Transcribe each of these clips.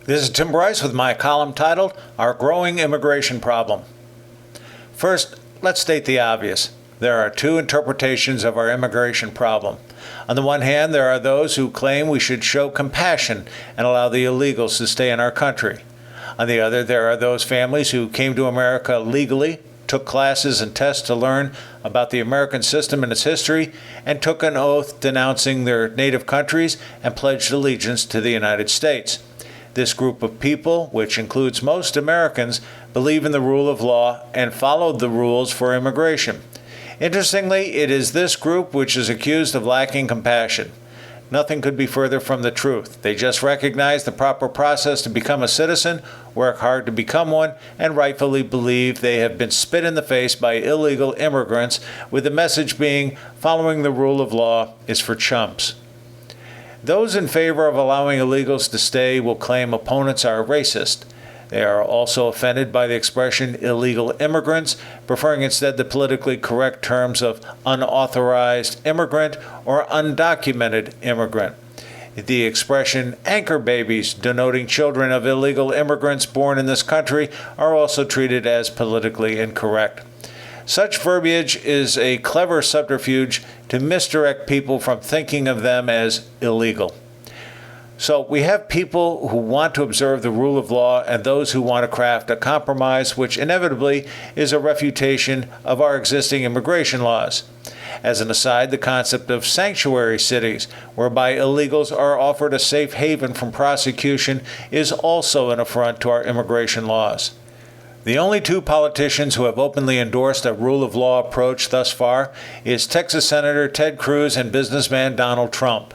This is Tim Bryce with my column titled, Our Growing Immigration Problem. First, let's state the obvious. There are two interpretations of our immigration problem. On the one hand, there are those who claim we should show compassion and allow the illegals to stay in our country. On the other, there are those families who came to America legally, took classes and tests to learn about the American system and its history, and took an oath denouncing their native countries and pledged allegiance to the United States. This group of people, which includes most Americans, believe in the rule of law and followed the rules for immigration. Interestingly, it is this group which is accused of lacking compassion. Nothing could be further from the truth. They just recognize the proper process to become a citizen, work hard to become one, and rightfully believe they have been spit in the face by illegal immigrants, with the message being, following the rule of law is for chumps. Those in favor of allowing illegals to stay will claim opponents are racist. They are also offended by the expression illegal immigrants, preferring instead the politically correct terms of unauthorized immigrant or undocumented immigrant. The expression anchor babies, denoting children of illegal immigrants born in this country, are also treated as politically incorrect. Such verbiage is a clever subterfuge to misdirect people from thinking of them as illegal. So we have people who want to observe the rule of law and those who want to craft a compromise, which inevitably is a refutation of our existing immigration laws. As an aside, the concept of sanctuary cities, whereby illegals are offered a safe haven from prosecution, is also an affront to our immigration laws. The only two politicians who have openly endorsed a rule of law approach thus far is Texas Senator Ted Cruz and businessman Donald Trump.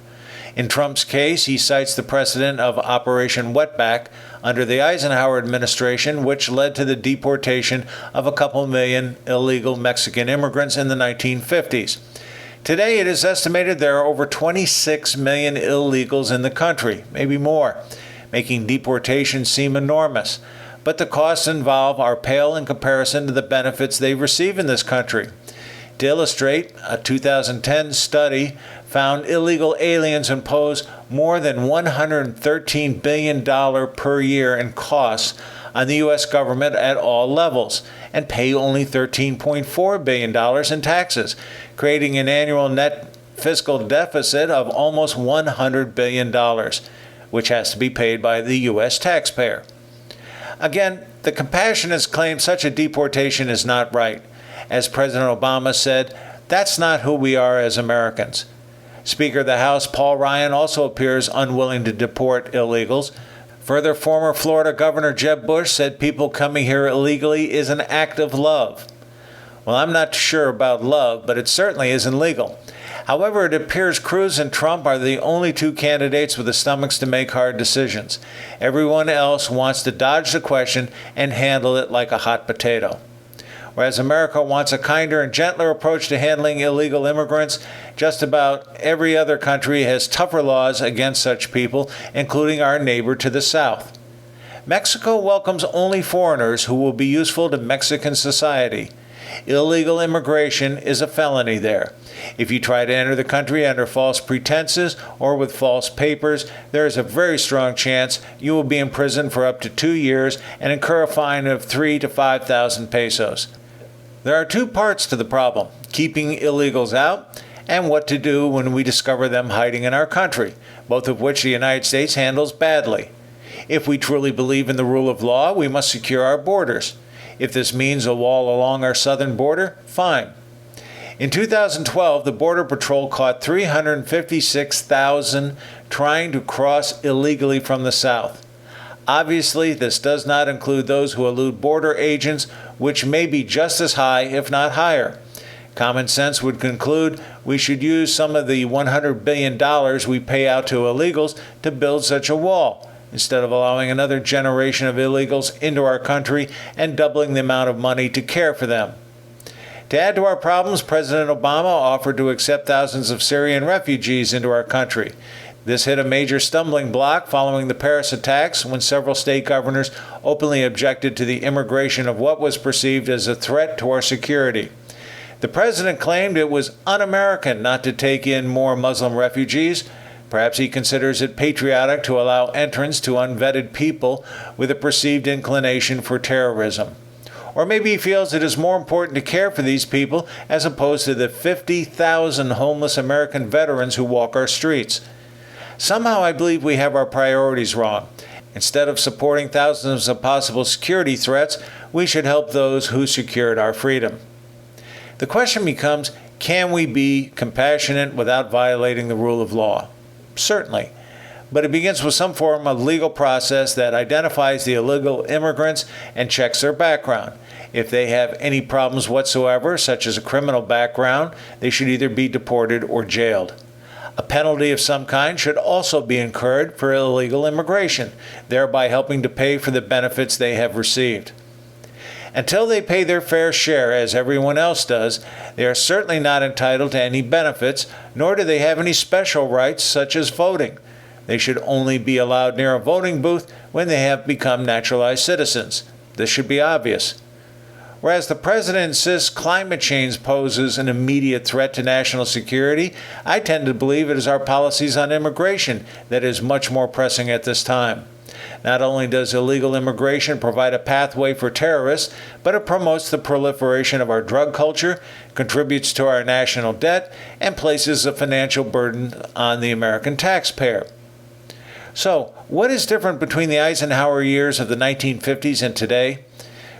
In Trump's case, he cites the precedent of Operation Wetback under the Eisenhower administration, which led to the deportation of a couple million illegal Mexican immigrants in the 1950s. Today, it is estimated there are over 26 million illegals in the country, maybe more, making deportation seem enormous. But the costs involved are pale in comparison to the benefits they receive in this country. To illustrate, a 2010 study found illegal aliens impose more than $113 billion per year in costs on the U.S. government at all levels and pay only $13.4 billion in taxes, creating an annual net fiscal deficit of almost $100 billion, which has to be paid by the U.S. taxpayer. Again, the compassionate claim such a deportation is not right. As President Obama said, that's not who we are as Americans. Speaker of the House Paul Ryan also appears unwilling to deport illegals. Further, former Florida Governor Jeb Bush said people coming here illegally is an act of love. Well, I'm not sure about love, but it certainly isn't legal. However, it appears Cruz and Trump are the only two candidates with the stomachs to make hard decisions. Everyone else wants to dodge the question and handle it like a hot potato. Whereas America wants a kinder and gentler approach to handling illegal immigrants, just about every other country has tougher laws against such people, including our neighbor to the south. Mexico welcomes only foreigners who will be useful to Mexican society. Illegal immigration is a felony there. If you try to enter the country under false pretenses or with false papers, there is a very strong chance you will be imprisoned for up to 2 years and incur a fine of 3,000 to 5,000 pesos. There are two parts to the problem: keeping illegals out and what to do when we discover them hiding in our country, both of which the United States handles badly. If we truly believe in the rule of law, we must secure our borders. If this means a wall along our southern border, fine. In 2012, the Border Patrol caught 356,000 trying to cross illegally from the south. Obviously, this does not include those who elude border agents, which may be just as high, if not higher. Common sense would conclude we should use some of the $100 billion we pay out to illegals to build such a wall, instead of allowing another generation of illegals into our country and doubling the amount of money to care for them. To add to our problems, President Obama offered to accept thousands of Syrian refugees into our country. This hit a major stumbling block following the Paris attacks, when several state governors openly objected to the immigration of what was perceived as a threat to our security. The president claimed it was un-American not to take in more Muslim refugees. Perhaps he considers it patriotic to allow entrance to unvetted people with a perceived inclination for terrorism. Or maybe he feels it is more important to care for these people as opposed to the 50,000 homeless American veterans who walk our streets. Somehow I believe we have our priorities wrong. Instead of supporting thousands of possible security threats, we should help those who secured our freedom. The question becomes, can we be compassionate without violating the rule of law? Certainly. But it begins with some form of legal process that identifies the illegal immigrants and checks their background. If they have any problems whatsoever, such as a criminal background, they should either be deported or jailed. A penalty of some kind should also be incurred for illegal immigration, thereby helping to pay for the benefits they have received. Until they pay their fair share, as everyone else does, they are certainly not entitled to any benefits, nor do they have any special rights such as voting. They should only be allowed near a voting booth when they have become naturalized citizens. This should be obvious. Whereas the president insists climate change poses an immediate threat to national security, I tend to believe it is our policies on immigration that is much more pressing at this time. Not only does illegal immigration provide a pathway for terrorists, but it promotes the proliferation of our drug culture, contributes to our national debt, and places a financial burden on the American taxpayer. So, what is different between the Eisenhower years of the 1950s and today?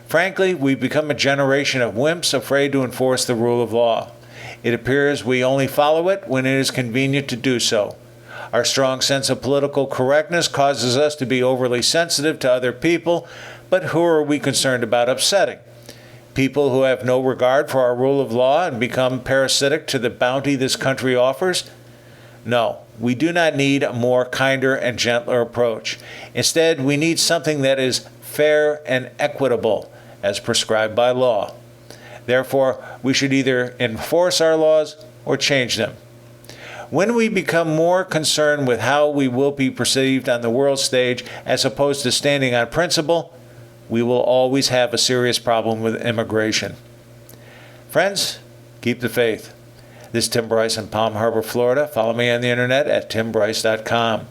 Frankly, we've become a generation of wimps afraid to enforce the rule of law. It appears we only follow it when it is convenient to do so. Our strong sense of political correctness causes us to be overly sensitive to other people, but who are we concerned about upsetting? People who have no regard for our rule of law and become parasitic to the bounty this country offers? No, we do not need a more kinder and gentler approach. Instead, we need something that is fair and equitable, as prescribed by law. Therefore, we should either enforce our laws or change them. When we become more concerned with how we will be perceived on the world stage as opposed to standing on principle, we will always have a serious problem with immigration. Friends, keep the faith. This is Tim Bryce in Palm Harbor, Florida. Follow me on the internet at timbryce.com.